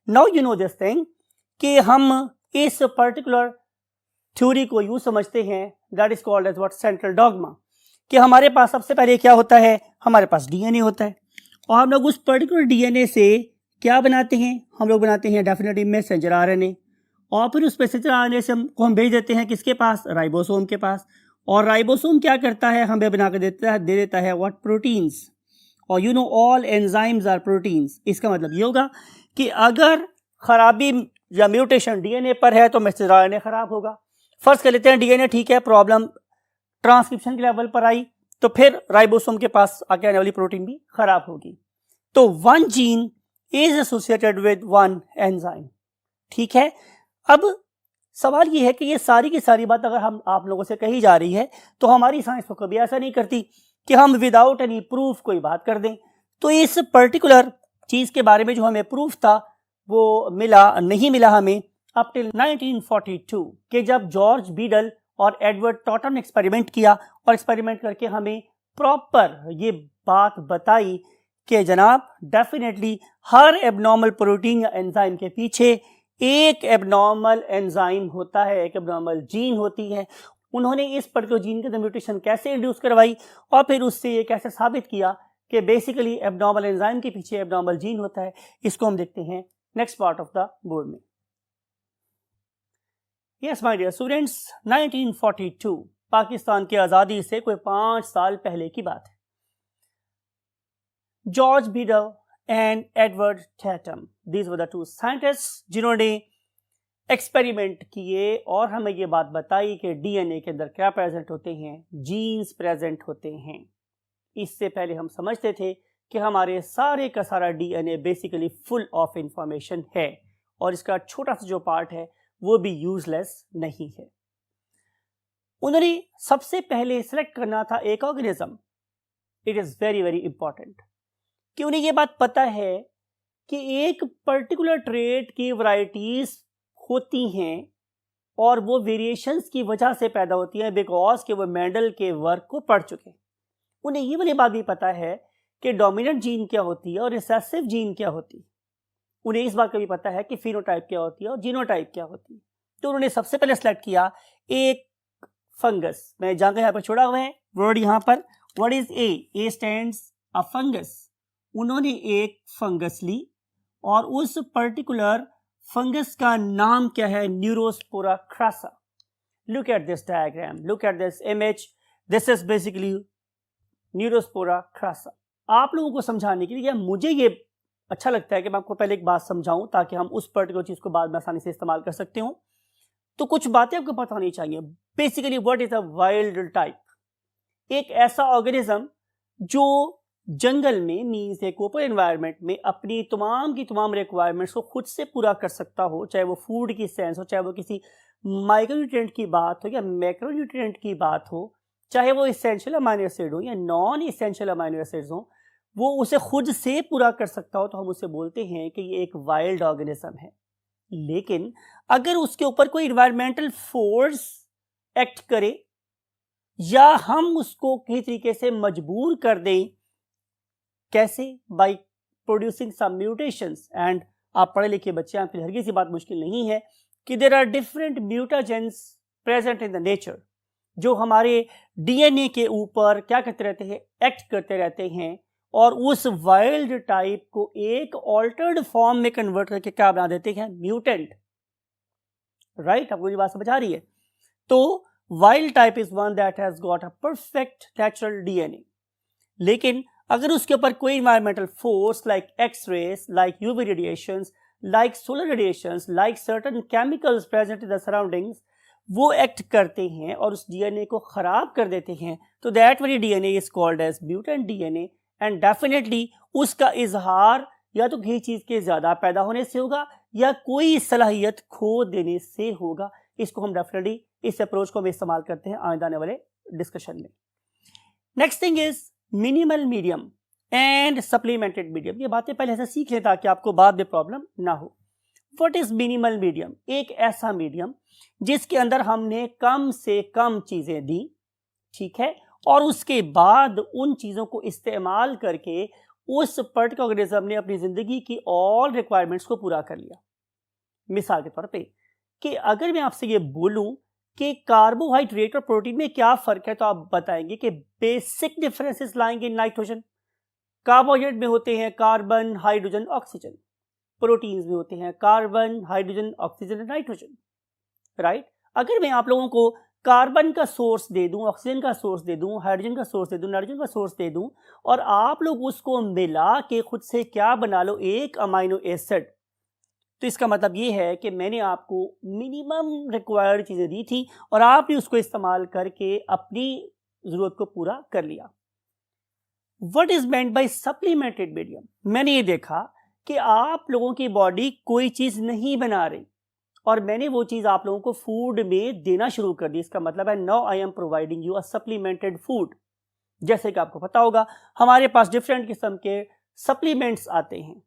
now you know this thing कि हम इस पर्टिकुलर थ्योरी को यूं समझते हैं that is called as what central dogma, कि हमारे पास सबसे पहले क्या होता है, हमारे पास डीएनए होता है, और हम लोग उस पर्टिकुलर डीएनए से क्या बनाते हैं, हम लोग बनाते हैं डेफिनेटली मैसेंजर आरएनए, और फिर उस मैसेंजर आरएनए से हम भेज देते हैं किसके पास, राइबोसोम के पास, और राइबोसोम क्या करता है, हमें बना कर दे देता है व्हाट प्रोटीन्स। और you know all enzymes are proteins. इसका मतलब ये होगा कि अगर खराबी या म्यूटेशन डीएनए पर है तो मैसेंजर आरएनए खराब होगा। फर्स्ट कर लेते हैं डीएनए ठीक है, प्रॉब्लम ट्रांसक्रिप्शन के लेवल पर आई तो फिर राइबोसोम के पास आगे आने वाली प्रोटीन भी खराब होगी। तो one gene is associated with one enzyme. ठीक है। अब सवाल ये है कि ये सारी की सारी बात अगर हम आप लोगों से कही जा रही है तो हमारी साइंस तो कभी ऐसा नहीं करती कि हम विदाउट एनी प्रूफ कोई बात कर दें। तो इस पर्टिकुलर चीज के बारे में जो हमें प्रूफ था वो नहीं मिला हमें अप टिल 1942 के जब जॉर्ज बीडल और एडवर्ड टॉटन ने एक्सपेरिमेंट किया, और एक्सपेरिमेंट करके हमें प्रॉपर ये बात बताई कि जनाब डेफिनेटली हर एबनॉर्मल प्रोटीन या एंजाइम के पीछे एक एबनॉर्मल एंजाइम होता है, एक एबनॉर्मल जीन होती है। उन्होंने इस पर्टिकुलर जीन के म्यूटेशन कैसे इंड्यूस करवाई और फिर उससे ये कैसे साबित किया कि बेसिकली एबनॉर्मल एंजाइम के पीछे एबनॉर्मल जीन होता है। इसको हम देखते हैं next part of the board में। Yes my dear students, 1942 Pakistan की आज़ादी से कोई 5 साल पहले की बात है। George Beadle and Edward Totten, these were the two scientists जिन्होंने एक्सपेरिमेंट किए और हमें ये बात बताई कि डीएनए के अंदर क्या प्रेजेंट होते हैं, जीन्स प्रेजेंट होते हैं। इससे पहले हम समझते थे कि हमारे सारे का सारा DNA basically full of information है और इसका छोटा सा जो पार्ट है वो भी यूजलेस नहीं है। उन्होंने सबसे पहले सिलेक्ट करना था एक organism. It is very very important कि उन्हें ये बात पता है कि एक पर्टिकुलर ट्रेट की वैरायटीज होती हैं और वो वेरिएशंस की वजह से पैदा होती हैं बिकॉज कि वो मेंडल के वर्क को पढ़ चुके हैं। उन्हें ये वाली बात भी पता है कि डोमिनेंट जीन क्या होती है और रिसेसिव जीन क्या होती है। उन्हें इस बात का भी पता है कि फिनोटाइप क्या होती है और जीनोटाइप क्या होती है। तो उन्होंने सबसे पहले सेलेक्ट किया एक फंगस। मैं जगह यहाँ पर छोड़ा हुआ है वर्ड यहाँ पर, what is a stands a fungus. उन्होंने एक फंगस ली और उस पर्टिकुलर फंगस का नाम क्या है, Neurospora crassa. Look at this diagram, look at this image, this is basically Neurospora crassa. आप लोगों को समझाने के लिए मुझे ये अच्छा लगता है कि मैं आपको पहले एक बात समझाऊं ताकि हम उस पर्टिकुलर चीज को बाद में आसानी से इस्तेमाल कर सकते हो। तो कुछ बातें आपको पता होनी चाहिए। Basically what is a wild type, एक ऐसा ऑर्गेनिज्म जो जंगल में मीन्स एक ओपन एनवायरनमेंट में अपनी तमाम की तमाम रिक्वायरमेंट्स को खुद से पूरा कर सकता हो, चाहे वो फूड की सेंस हो, चाहे वो किसी माइक्रोन्यूट्रिएंट की बात हो या मैक्रोन्यूट्रिएंट की बात हो, चाहे वो इसेंशियल अमाइनो एसिड हो या नॉन इसेंशियल अमाइनो एसिड्स हो, वो उसे खुद से पूरा कर सकता हो तो हम उसे बोलते हैं कि ये एक वाइल्ड ऑर्गेनिज्म है। लेकिन अगर उसके ऊपर कोई इन्वायरमेंटल फोर्स एक्ट करे या हम उसको किसी तरीके से मजबूर कर दें, कैसे, by producing some mutations. And आप पढ़े लिखे बच्चे, आपके लिए हरगिज़ सी बात मुश्किल नहीं है कि there are different mutagens present in the nature जो हमारे डीएनए के ऊपर क्या करते रहते हैं, एक्ट करते रहते हैं और उस वाइल्ड टाइप को एक ऑल्टर्ड फॉर्म में कन्वर्ट करके क्या बना देते हैं, म्यूटेंट। राइट, आपको ये बात समझ आ रही है। तो wild type is one that has got a perfect natural DNA. लेकिन अगर उसके ऊपर कोई environmental force like X rays, like UV radiations, like solar radiations, like certain chemicals present in the surroundings, वो एक्ट करते हैं और उस डीएनए को खराब कर देते हैं, तो that very DNA is called as mutant DNA. And definitely उसका इजहार या तो किसी चीज के ज्यादा पैदा होने से होगा या कोई सलाहियत खो देने से होगा। इसको हम डेफिनेटली इस अप्रोच को हम इस्तेमाल करते हैं आगे आने वाले डिस्कशन में। Next thing is minimal medium and supplemented medium. ये बातें पहले ऐसा सीख लें ताकि आपको बाद में प्रॉब्लम ना हो। What is minimal medium? एक ऐसा मीडियम जिसके अंदर हमने कम से कम चीजें दी, ठीक है, और उसके बाद उन चीजों को इस्तेमाल करके उस पर्टिकुलर ऑर्गेनिज्म ने अपनी जिंदगी की ऑल रिक्वायरमेंट्स को पूरा कर लिया। मिसाल के तौर पे कि अगर मैं आपसे ये बोलूं कि कार्बोहाइड्रेट और प्रोटीन में क्या फर्क है, तो आप बताएंगे कि बेसिक डिफरेंसेस लाएंगे नाइट्रोजन। कार्बोहाइड्रेट में होते हैं कार्बन, हाइड्रोजन, ऑक्सीजन। प्रोटीन्स में होते हैं carbon, hydrogen, oxygen, nitrogen. Right, अगर मैं आप लोगों को कार्बन का सोर्स दे दूं, ऑक्सीजन का सोर्स दे दूं, हाइड्रोजन का सोर्स दे दूं, नाइट्रोजन का सोर्स दे दूं और आप लोग उसको मिला के खुद से क्या बना लो, एक अमाइनो एसिड, तो इसका मतलब ये है कि मैंने आपको मिनिमम रिक्वायर्ड चीजें दी थी और आपने उसको इस्तेमाल करके अपनी जरूरत को पूरा कर लिया। What is meant by supplemented medium? मैंने ये देखा कि आप लोगों की बॉडी कोई चीज नहीं बना रही और मैंने वो चीज आप लोगों को फूड में देना शुरू कर दी। इसका मतलब है now I am providing you a supplemented food. जैसे कि आपको पता होगा हमारे पास डिफरेंट किस्म के सप्लीमेंट्स आते हैं,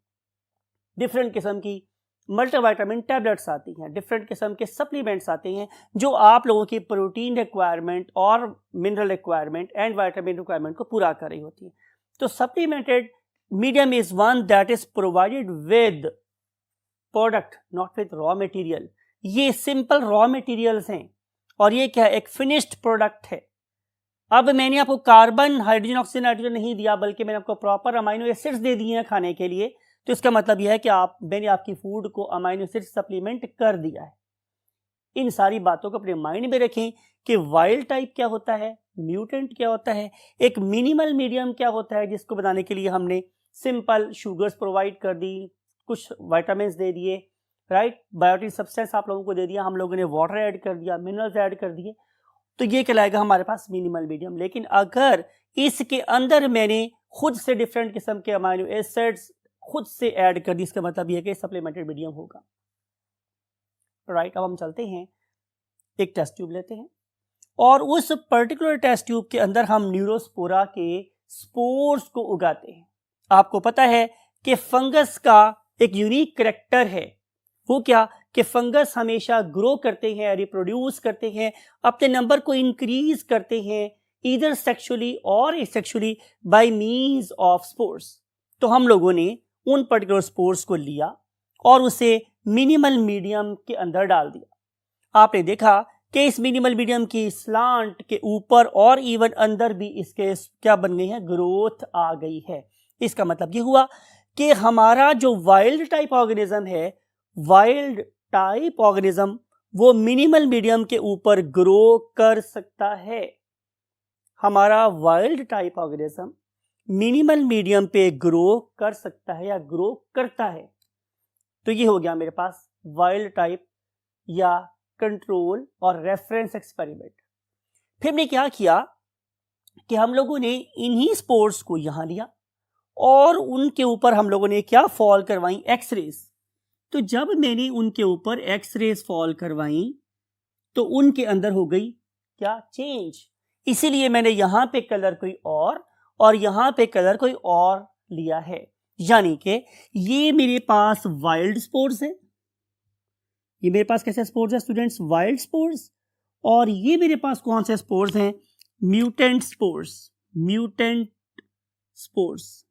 डिफरेंट किस्म की मल्टीविटामिन टैबलेट्स आती हैं, डिफरेंट किस्म के सप्लीमेंट्स आते हैं जो आप लोगों की प्रोटीन रिक्वायरमेंट और mineral requirement and vitamin requirement को पूरा कर रही होती है। तो supplemented medium is one that is provided with product, not with raw material. ये सिंपल रॉ मटेरियल्स हैं और ये क्या है, एक फिनिश्ड प्रोडक्ट है। अब मैंने आपको कार्बन, हाइड्रोजन, ऑक्सीजन, नाइट्रोजन नहीं दिया बल्कि मैंने आपको प्रॉपर अमाइनो एसिड्स दे दिए हैं खाने के लिए। तो इसका मतलब यह है कि मैंने आपकी फूड को अमाइनो एसिड सप्लीमेंट कर दिया है। इन सारी बातों को अपने माइंड में रखें कि वाइल्ड टाइप क्या होता है, म्यूटेंट क्या होता है, एक मिनिमल मीडियम क्या होता है जिसको बनाने के लिए हमने सिंपल शुगर्स प्रोवाइड कर दी, कुछ विटामिन्स दे दिए राइट। बायोटिक सब्सटेंस आप लोगों को दे दिया, हम लोगों ने वाटर ऐड कर दिया, मिनरल्स ऐड कर दिए, तो ये कहलाएगा हमारे पास मिनिमल मीडियम। लेकिन अगर इसके अंदर मैंने खुद से डिफरेंट किस्म के अमाइनो एसिड्स खुद से ऐड कर दी, इसका मतलब यह कि सप्लीमेंटेड मीडियम होगा, राइट। अब हम चलते हैं, एक टेस्ट ट्यूब लेते हैं और उस पर्टिकुलर टेस्ट ट्यूब के अंदर हम न्यूरोस्पोरा के स्पोर्स को उगाते हैं। आपको पता है कि फंगस का एक यूनिक करैक्टर है, वो क्या कि फंगस हमेशा ग्रो करते हैं, रिप्रोड्यूस करते हैं, अपने नंबर को इंक्रीज करते हैं, ईदर सेक्सुअली और asexually by means of spores. तो हम लोगों ने उन पर्टिकुलर स्पोर्स को लिया और उसे मिनिमल मीडियम के अंदर डाल दिया। आपने देखा कि इस मिनिमल मीडियम की स्लांट के ऊपर और इवन अंदर भी इसके क्या बन गई है, ग्रोथ आ गई है। इसका मतलब ये हुआ कि हमारा जो वाइल्ड टाइप ऑर्गेनिज्म है, वाइल्ड टाइप ऑर्गेनिज्म वो मिनिमल मीडियम के ऊपर ग्रो कर सकता है। हमारा wild type organism minimal medium पे ग्रो कर सकता है या ग्रो करता है। तो ये हो गया मेरे पास वाइल्ड टाइप या कंट्रोल और रेफरेंस एक्सपेरिमेंट। फिर हमने क्या किया कि हम लोगों ने इन्हीं स्पोर्स को यहां लिया और उनके ऊपर हम लोगों ने क्या फॉल करवाई, एक्सरेज। तो जब मैंने उनके ऊपर एक्सरेज फॉल करवाई तो उनके अंदर हो गई क्या, चेंज। इसीलिए मैंने यहां पे कलर कोई और यहां पे कलर कोई और लिया है। यानी कि ये मेरे पास वाइल्ड स्पोर्स है, ये मेरे पास कैसे स्पोर्स है स्टूडेंट्स, वाइल्ड स्पोर्स। और ये मेरे पास कौन से स्पोर्स हैं, mutant spores, mutant spores,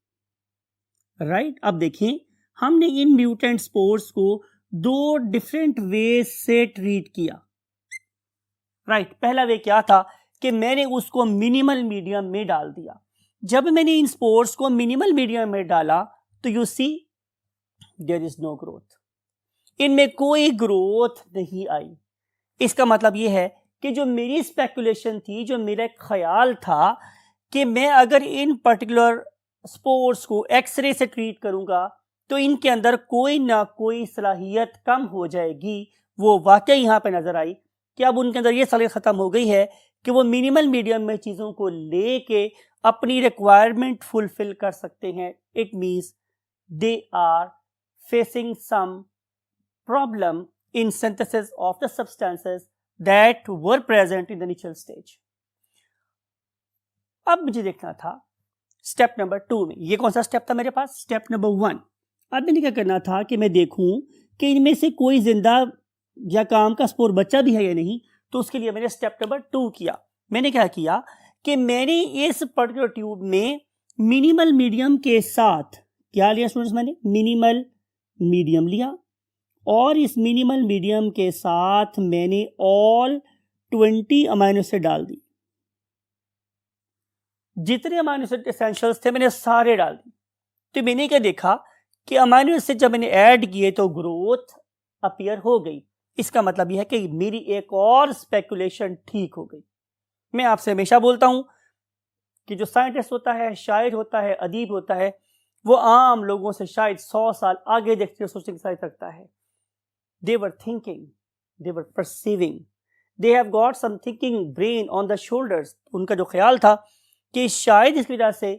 right. अब देखें, हमने इन म्यूटेंट स्पोर्स को दो डिफरेंट वे से ट्रीट किया, राइट। पहला वे क्या था कि मैंने उसको मिनिमल मीडियम में डाल दिया। जब मैंने इन स्पोर्स को मिनिमल मीडियम में डाला तो you see there is no growth, इनमें कोई ग्रोथ नहीं आई। इसका मतलब यह है कि जो मेरी स्पेकुलेशन थी, जो मेरा ख्याल था कि मैं अगर इन पर्टिकुलर स्पोर्स को एक्सरे से ट्रीट करूंगा तो इनके अंदर कोई ना कोई सलाहियत कम हो जाएगी, वो वाकई यहां पे नजर आई कि अब उनके अंदर ये सलाहियत खत्म हो गई है कि वो मिनिमल मीडियम में चीजों को लेके अपनी रिक्वायरमेंट फुलफिल कर सकते हैं। It means they are facing some problem in synthesis of the substances that were present in the initial stage. अब मुझे देखना था स्टेप नंबर 2 में, ये कौन सा स्टेप था मेरे पास, स्टेप नंबर 1। अब मैंने क्या करना था कि मैं देखूं कि इनमें से कोई जिंदा या काम का स्पोर बच्चा भी है या नहीं। तो उसके लिए मैंने स्टेप नंबर 2 किया। मैंने क्या किया कि मैंने इस पर्टिकुलर ट्यूब में मिनिमल मीडियम के साथ क्या लिया स्टूडेंट्स, मैंने मिनिमल मीडियम लिया और इस मिनिमल मीडियम के साथ मैंने ऑल 20 अमाइनो एसिड डाल दी। जितने अमाइनो एसिड एसेंशियल्स थे मैंने सारे डाल दी। तो मैंने क्या देखा कि अमाइनो एसिड जब मैंने ऐड किए तो ग्रोथ अपीयर हो गई। इसका मतलब यह है कि मेरी एक और स्पेकुलेशन ठीक हो गई। मैं आपसे हमेशा बोलता हूं कि जो साइंटिस्ट होता है, शायर होता है, अदीब होता है, वो आम लोगों से शायद 100 साल आगे देखते हुए सोचने की साइज रखता है। They were thinking, they were perceiving, they have got some thinking brain on the shoulders। उनका जो ख्याल था कि शायद इस वजह से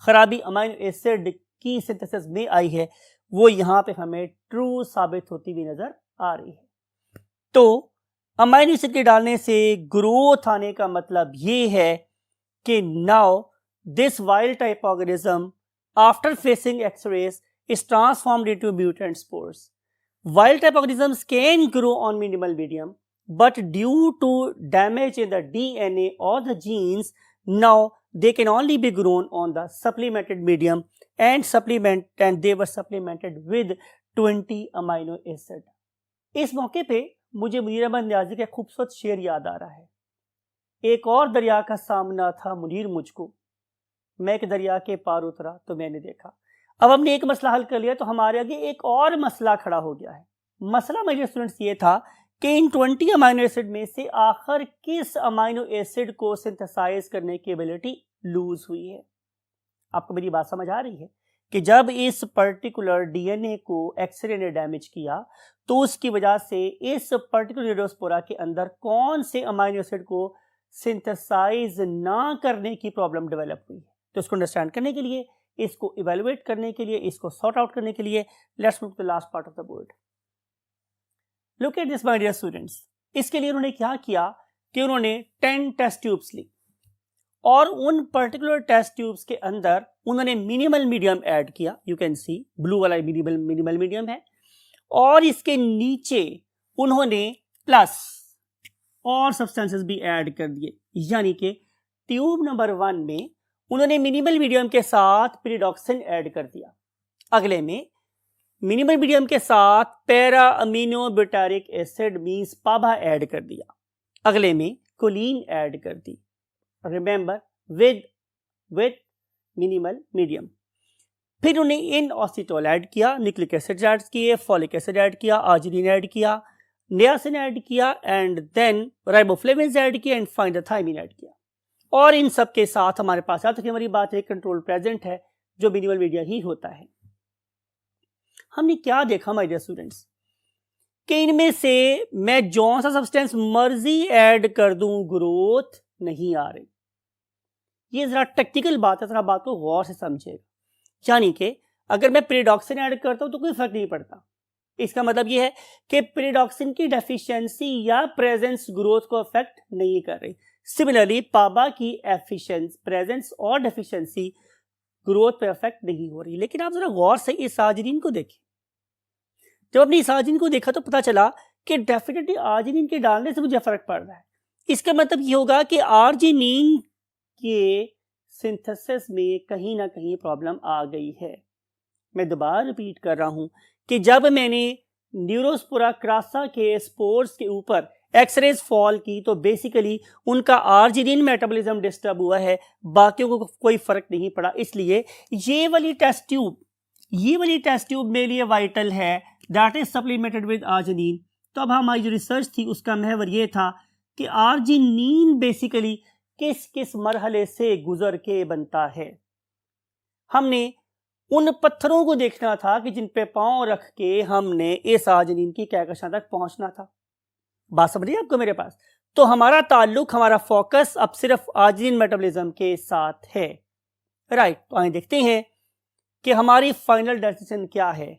खराबी अमाइनो एसिड की सिंथेसिस में आई है, वो यहाँ पे हमें ट्रू साबित होती हुई नजर आ रही है। तो अमाइनो एसिड के डालने से ग्रोथ आने का मतलब ये है कि now this wild type organism after facing X rays is transformed into mutant spores. Wild type organisms can grow on minimal medium, but due to damage in the DNA or the genes, now they can only be grown on the supplemented medium and they were supplemented with 20 amino acid. इस मौके पे मुझे मुनीर अहमद नियाज़ी का खूबसूरत शेर याद आ रहा है। एक और दरिया का सामना था मुनीर मुझको, मैं एक दरिया के पार उतरा तो मैंने देखा। अब हमने एक मसला हल कर लिया तो हमारे आगे एक और मसला खड़ा हो गया है। मसला मेरे स्टूडेंट्स ये था कि इन 20 अमाइनो एसिड में से आखिर किस अमाइनो एसिड को सिंथेसाइज करने की एबिलिटी लूज हुई है। आपको मेरी बात समझ आ रही है कि जब इस पर्टिकुलर डीएनए को एक्सरे ने डैमेज किया तो उसकी वजह से इस पर्टिकुलर न्यूरोस्पोरा के अंदर कौन से अमाइनो एसिड को सिंथेसाइज ना करने की प्रॉब्लम डेवलप हुई है। तो इसको अंडरस्टैंड करने के लिए, इसको इवेलुएट करने के लिए, इसको सॉर्ट आउट करने के लिए, let's move to the last part of the board. Look at this my dear students. इसके लिए उन्होंने क्या किया कि उन्होंने 10 टेस्ट ट्यूब्स ली और उन पर्टिकुलर टेस्ट ट्यूब्स के अंदर उन्होंने मिनिमल मीडियम ऐड किया। यू कैन सी ब्लू वाला मिनिमल मीडियम है, और इसके नीचे उन्होंने प्लस और सब्सटेंसेस भी ऐड कर दिए। यानी कि ट्यूब नंबर 1 में उन्होंने मिनिमल मीडियम के साथ पिरिडॉक्सिन ऐड कर दिया, अगले में मिनिमल मीडियम के साथ para amino butyric acid means PABA add कर दिया, अगले में कोलिन ऐड कर दी। Remember with minimal medium. फिर उन्हें इन ऑसिटोल ऐड किया, न्यूक्लिक एसिड ऐड किए, फॉलिक एसिड ऐड किया, आर्जिनिन ऐड किया, नियासिन ऐड किया, एंड देन राइबोफ्लेविन्स ऐड किया, एंड फाइनल थायमिन ऐड किया। और इन सब के साथ हमारे पास याद रखिए हमारी बात है कंट्रोल प्रेजेंट है जो मिनिमल मीडिया ही होता है। हमने क्या देखा माय डियर स्टूडेंट्स कि इनमें से मैं जौन सा सब्सटेंस मर्जी ऐड कर दूं ग्रोथ नहीं आ रही। ये जरा टेक्निकल बात है, जरा बात को गौर से समझिएगा। यानी कि अगर मैं पिरिडॉक्सिन ऐड करता हूं तो कोई फर्क नहीं पड़ता। इसका मतलब यह है कि पिरिडॉक्सिन की डेफिशिएंसी या प्रेजेंस ग्रोथ को अफेक्ट नहीं कर रही। सिमिलरली पाबा की एफिशिएंसी, प्रेजेंस और डेफिशिएंसी ग्रोथ पे अफेक्ट नहीं हो रही। लेकिन आप जरा गौर से इस आर्जिनिन को देखें। जब अपनी इस आर्जिनिन को देखा तो पता चला कि डेफिनेटली आर्जिनिन के डालने से मुझे फर्क पड़ रहा है। इसका मतलब ये होगा कि आर्जिनिन के सिंथेसिस में कहीं ना कहीं प्रॉब्लम आ गई है। मैं दोबारा रिपीट कर रहा हूं कि जब मैंने न्यूरोस्पोरा क्रासा के स्पोर्स के ऊपर एक्सरेज फॉल की तो बेसिकली उनका आर्जिनिन मेटाबॉलिज्म डिस्टर्ब हुआ है, बाकियों को कोई फर्क नहीं पड़ा। इसलिए ये वाली टेस्ट ट्यूब मेरे लिए वाइटल है, that is supplemented with arginine. तो अब हमारी जो रिसर्च थी उसका महवर ये था कि आर्जिनिन बेसिकली किस किस मरहले से गुजर के बनता है। हमने उन पत्थरों को देखना था कि जिन पे पांव रख के हमने इस आर्जिनिन की कहकशां तक पहुंचना था। बात समझ रही है आपको मेरे पास? तो हमारा ताल्लुक, हमारा फोकस अब सिर्फ आर्जिनिन मेटाबॉलिज्म के साथ है। राइट, तो आइए देखते हैं कि हमारी फाइनल डेस्टिनेशन क्या है।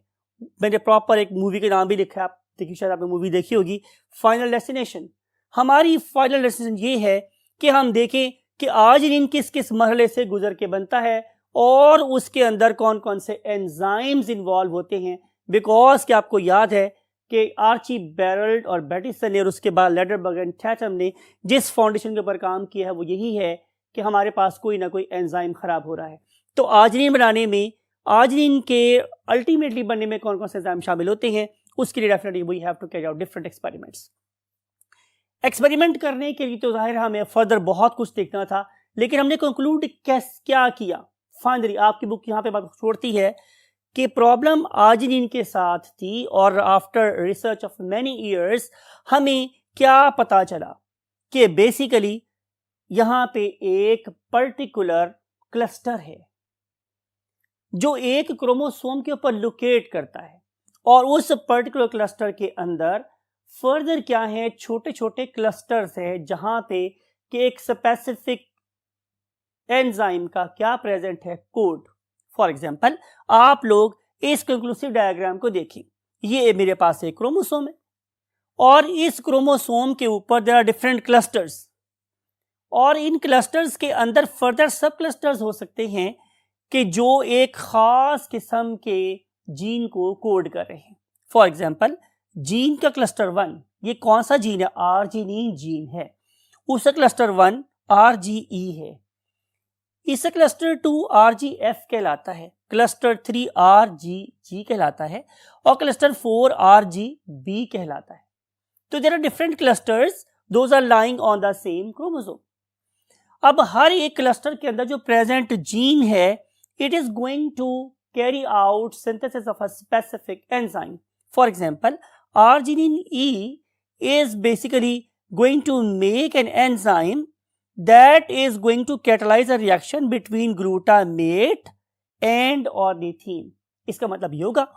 मैंने प्रॉपर एक मूवी के नाम भी लिखा है, आप देखिए, शायद आपने मूवी देखी होगी, फाइनल डेस्टिनेशन। हमारी फाइनल डेस्टिनेशन ये है कि हम देखें कि आर्जिनिन किस किस मरहले से गुजर के बनता है और उसके अंदर कौन कौन से एंजाइम्स इन्वॉल्व होते हैं। बिकॉज कि आपको याद है कि आर्ची बैरल्ड और बैटिसन ने और उसके बाद लेडरबर्ग एंड टैटम ने जिस फाउंडेशन के ऊपर काम किया है वो यही है कि हमारे पास कोई ना कोई एंजाइम खराब हो रहा है। तो आर्जिनिन बनाने में, आर्जिनिन के अल्टीमेटली बनने में कौन कौन से एंजाइम शामिल होते हैं, उसके लिए definitely we have to carry out different experiments. Experiment करने के लिए तो जाहिर हमें फर्दर बहुत कुछ देखना था, लेकिन हमने कंक्लूड क्या किया। फाइनली आपकी बुक यहाँ पे बात छोड़ती है कि प्रॉब्लम आर्जिनिन के साथ थी और after research of many years हमें क्या पता चला कि बेसिकली यहाँ पे एक पर्टिकुलर क्लस्टर है जो एक क्रोमोसोम के ऊपर लोकेट करता है, और उस पर्टिकुलर क्लस्टर के अंदर फर्दर क्या है, छोटे छोटे क्लस्टर्स है जहां पे कि एक स्पेसिफिक एंजाइम का क्या प्रेजेंट है, कोड। फॉर एग्जांपल आप लोग इस कंक्लूसिव डायग्राम को देखें। ये मेरे पास एक क्रोमोसोम है और इस क्रोमोसोम के ऊपर देयर आर डिफरेंट क्लस्टर्स, और इन क्लस्टर्स के अंदर फर्दर सब क्लस्टर्स हो सकते हैं कि जो एक खास किस्म के जीन को कोड कर रहे हैं। फॉर एग्जांपल जीन का क्लस्टर 1, ये कौन सा जीन है, आर्जिनिन जीन है। उस क्लस्टर 1 RGE है, इस क्लस्टर 2 RGF कहलाता है, क्लस्टर 3 RGG कहलाता है और क्लस्टर 4 RGB कहलाता है। तो there are different clusters, those are lying on the same chromosome. अब हर एक क्लस्टर के अंदर जो प्रेजेंट जीन है, it is going to carry out synthesis of a specific enzyme. For example arginine E is basically going to make an enzyme that is going to catalyze a reaction between glutamate and ornithine. इसका मतलब ये होगा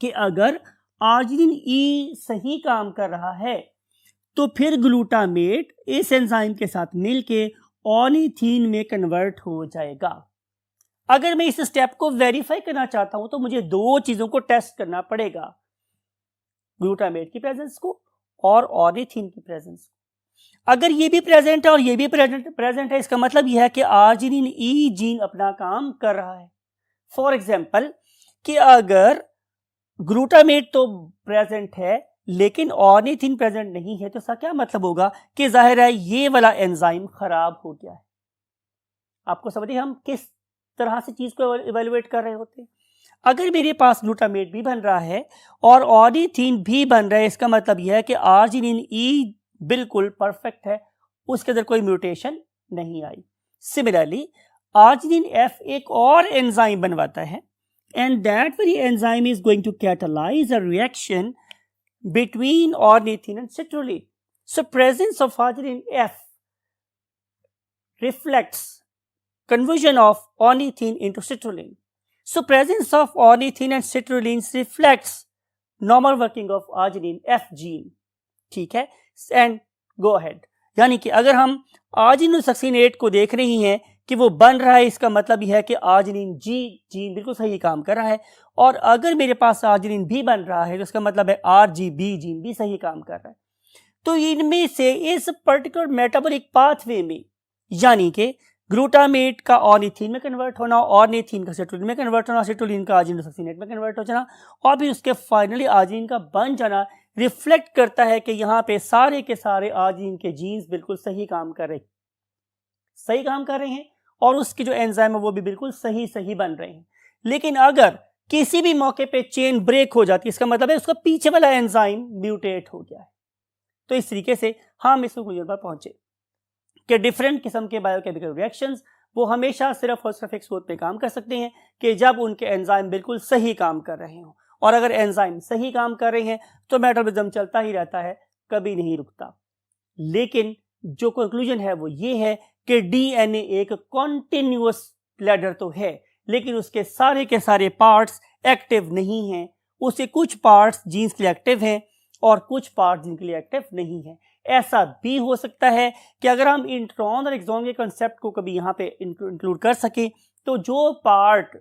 कि अगर आर्जिनिन ई सही काम कर रहा है तो फिर ग्लूटामेट इस एंजाइम के साथ मिलके ऑर्निथीन में कन्वर्ट हो जाएगा। अगर मैं इस स्टेप को वेरीफाई करना चाहता हूं तो मुझे दो चीजों को टेस्ट करना पड़ेगा, ग्लूटामेट की प्रेजेंस को और ऑर्निथीन की प्रेजेंस को। अगर ये भी प्रेजेंट है और ये भी प्रेजेंट है, इसका मतलब यह है कि आर्जिनिन ई जीन अपना काम कर रहा है। फॉर एग्जाम्पल कि अगर ग्लूटामेट तो प्रेजेंट है लेकिन ऑर्निथीन प्रेजेंट नहीं है, तो इसका क्या मतलब होगा कि जाहिर है ये वाला एंजाइम खराब हो गया है। आपको समझिए हम किस तरह से चीज को इवेलुएट कर रहे होते हैं। अगर मेरे पास ग्लूटामेट भी बन रहा है और ऑर्निथीन भी बन रहा है, इसका मतलब यह है कि आर्जिनिन ई बिल्कुल परफेक्ट है, उसके अंदर कोई म्यूटेशन नहीं आई। सिमिलरली आर्जिनिन एफ एक और एंजाइम बनवाता है and that very enzyme is going to catalyze a reaction between ornithine and citrulline. So presence of arginine F reflects conversion of ornithine into citrulline. So presence of ornithine and citrulline reflects normal working of arginine F gene. ठीक है, and go ahead. यानी कि अगर हम आर्जिनिन सक्सिनेट को देख रही हैं कि वो बन रहा है, इसका मतलब यह है कि आर्जिनिन जी जीन बिल्कुल सही काम कर रहा है। और अगर मेरे पास आर्जिनिन भी बन रहा है तो इसका मतलब है आरजीबी जीन भी सही काम कर रहा है। तो इनमें से इस पर्टिकुलर मेटाबॉलिक पाथवे में, यानी कि ग्लूटामेट का ऑर्निथीन में कन्वर्ट होना, ऑर्निथीन का सिट्रुलिन में कन्वर्ट होना, सिट्रुलिन का आर्जिनिन सक्सिनेट में कन्वर्ट हो जाना और फिर उसके फाइनली आर्जिनिन का बन जाना, रिफ्लेक्ट करता है कि यहाँ पे सारे के सारे आर्जिनिन के जीन्स बिल्कुल सही काम कर रहे हैं और उसकी जो एंजाइम है वो भी बिल्कुल सही बन रहे हैं। लेकिन अगर किसी भी मौके पे चेन ब्रेक हो जाती है, इसका मतलब है उसका पीछे वाला एंजाइम म्यूटेट हो गया है। तो इस तरीके से हम इस कंक्लूजन पर पहुंचे कि डिफरेंट किस्म के बायोकेमिकल रिएक्शंस वो हमेशा सिर्फ और सिर्फ एक सूरत पे काम कर सकते हैं कि जब उनके एंजाइम बिल्कुल सही काम कर रहे हों। और अगर एंजाइम सही काम कर रहे हैं तो मेटाबॉलिज्म चलता ही रहता है, कभी नहीं रुकता। लेकिन जो कंक्लूजन है वो ये है कि डीएनए एक कॉन्टिन्यूअस लैडर तो है, लेकिन उसके सारे के सारे पार्ट्स एक्टिव नहीं हैं। उसके कुछ पार्ट्स जीन्स के लिए एक्टिव हैं और कुछ पार्ट्स जिनके लिए एक्टिव नहीं है। ऐसा भी हो सकता है कि अगर हम इंट्रॉन और एक्सॉन के कंसेप्ट को कभी यहाँ पे इंक्लूड कर सके तो जो पार्ट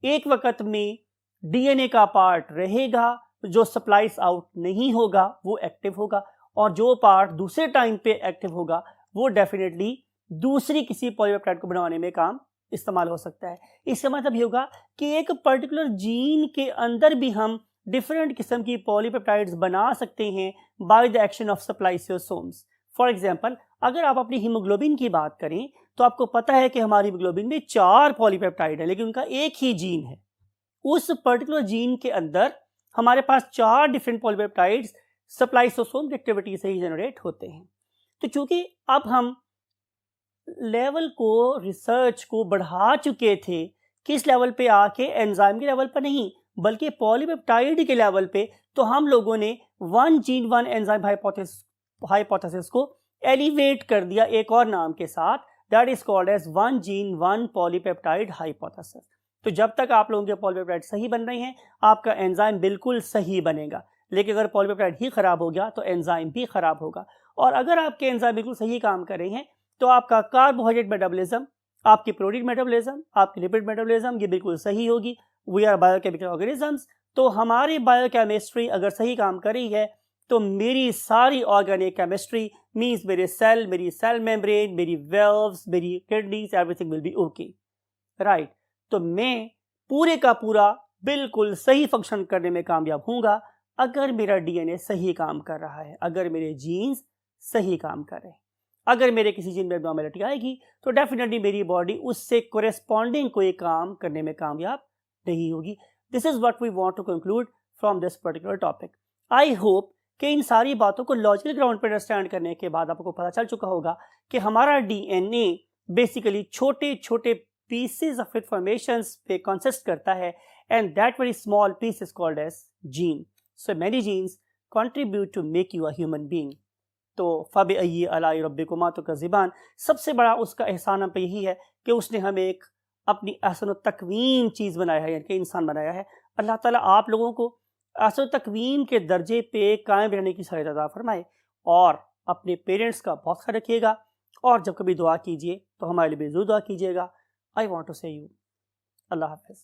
एक वक्त में डीएनए का पार्ट रहेगा, जो सप्लाइज आउट नहीं होगा, वो एक्टिव होगा, और जो पार्ट दूसरे टाइम पे एक्टिव होगा वो डेफिनेटली दूसरी किसी पॉलीपेप्टाइड को बनाने में काम इस्तेमाल हो सकता है। इसका मतलब ये होगा कि एक पर्टिकुलर जीन के अंदर भी हम डिफरेंट किस्म की पॉलीपेप्टाइड्स बना सकते हैं by the action of spliceosomes. For example अगर आप अपनी हीमोग्लोबिन की बात करें तो आपको पता है कि हमारी हीमोग्लोबिन में 4 पॉलीपेप्टाइड है, लेकिन उनका एक ही जीन है। उस पर्टिकुलर जीन के अंदर हमारे पास 4 डिफरेंट पॉलीपेप्टाइड्स सप्लाइसियोसोम की एक्टिविटी से ही जनरेट होते हैं। तो चूंकि अब हम लेवल को, रिसर्च को बढ़ा चुके थे, किस लेवल पे आके, एंजाइम के लेवल पर नहीं बल्कि पॉलीपेप्टाइड के लेवल पे, तो हम लोगों ने 1 जीन 1 एंजाइम हाइपोथेसिस को एलिवेट कर दिया एक और नाम के साथ, that is called as 1 gene 1 polypeptide hypothesis. तो जब तक आप लोगों के पॉलीपेप्टाइड सही बन रहे हैं आपका एंजाइम बिल्कुल सही बनेगा, लेकिन अगर पॉलीपेप्टाइड ही खराब हो गया तो एंजाइम भी खराब होगा। और अगर आपके एंजाइम बिल्कुल सही काम कर रहे हैं तो आपका कार्बोहाइड्रेट मेटाबॉलिज्म, आपकी प्रोटीन मेटाबॉलिज्म, आपकी लिपिड मेटाबॉलिज्म ये बिल्कुल सही होगी। वी आर बायोकेमिकल ऑर्गेनिजम्स, तो हमारी बायोकेमिस्ट्री अगर सही काम कर रही है तो मेरी सारी ऑर्गेनिक केमिस्ट्री मीन्स मेरे सेल, मेरी सेल मेम्ब्रेन, मेरी वेल्व्स, मेरी kidneys, everything will be okay, right. तो मैं पूरे का पूरा बिल्कुल सही फंक्शन करने में कामयाब हूँगा अगर मेरा डीएनए सही काम कर रहा है, अगर मेरे जीन्स सही काम कर रहे हैं। अगर मेरे किसी जीन में एब्नॉर्मैलिटी आएगी तो डेफिनेटली मेरी बॉडी उससे कोरेस्पॉन्डिंग कोई काम करने में कामयाब नहीं होगी। This is what we want to conclude from this particular topic. I hope कि इन सारी बातों को लॉजिकल ग्राउंड पर अंडरस्टैंड करने के बाद आपको पता चल चुका होगा कि हमारा डीएनए बेसिकली छोटे छोटे पीसेस ऑफ इंफॉर्मेशंस पे कंसिस्ट करता है, and that very small piece is called as gene. So many genes contribute to make you a human being. तो फ़बिअय्यि आलाइ रब्बिकुमा तुकज़्ज़िबान, सबसे बड़ा उसका एहसान हम पे यही है कि उसने हमें एक अपनी अहसन तकवीम चीज़ बनाया है, यानी कि इंसान बनाया है। अल्लाह ताला आप लोगों को अहसन तकवीम के दर्जे पे कायम रहने की सलाहियत अता फरमाए, और अपने पेरेंट्स का बहुत ख्याल रखिएगा, और जब कभी दुआ कीजिए तो हमारे लिए भी ज़रूर दुआ कीजिएगा। आई वॉन्ट टू से यू अल्लाह हाफ़िज़।